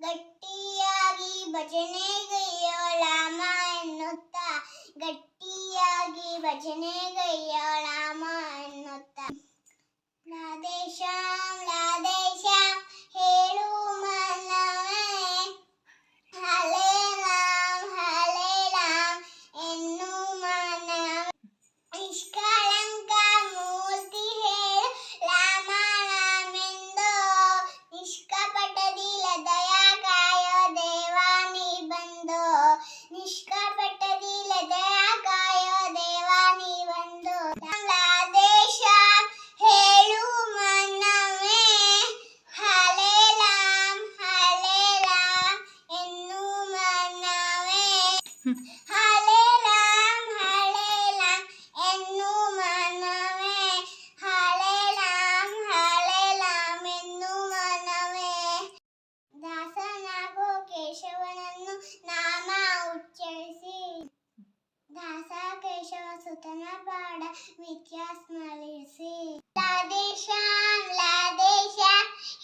ಗಟ್ಟಿಯಾಗಿ ಭಜನೆಗೈಯೋಳಾಮ ಎನ್ನುತ್ತಾ, ಗಟ್ಟಿಯಾಗಿ ಭಜನೆಗೈಯೋಳಾಮ ಎನ್ನುತ್ತಾ. ರಾಧೇಶ್ಯಾಮ್ ರಾಧೇಶ್ಯಾಮ್ ಹೇಳು ಮನವೇ, ಹರೇ ರಾಮ್ ಎನ್ನು ಮನವೇ. ನಿಷ್ಕಳಂಕ ಮೂರ್ತಿ ಹೇಳು ರಾಮ ರಾಮೆಂದು, ನಿಷ್ಕಪಟದಿಲ ದಯಾ ಕಾಯೋ ದೇವಾ ನೀ ಬಂದು, ನಿಷ್ಕಪಟದಿಲ ದಯಾ ಕಾಯೋ ದೇವಾ ನೀ ಬಂದು. ರಾಧೇಶ ಹೇಳು ಮನವೇ, ಹರೇ ರಾಮ್ ಎನ್ನು ಮನವೇ. ಹರೇ ರಾಮ್ ಎನ್ನು ಮನವೇ, ಹರೇ ರಾಮ್ ಎನ್ನು ಮನವೇ. ದಾಸನಾಗೋ ಕೇಶವನನ್ನು ನಾಮ ಉಚ್ಚರಿಸಿ, ದಾಸ ಕೇಶವ ಸುತನ ಪಾಡ ವಿದ್ಯಾ ಸ್ಮರಿಸಿ. ರಾಧೇಶ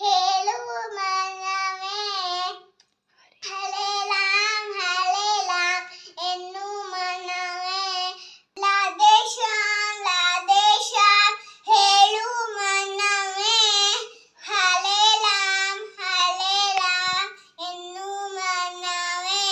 ಹೇಳು ಮನವೇ, ಹರೇ ರಾಮ್ ಎನ್ನು ಮನವೇ. ರಾಧೇಶ ಹೇಳು ಮನವೇ, ಹರೇ ರಾಮ್ ಎನ್ನು ಮನವೇ.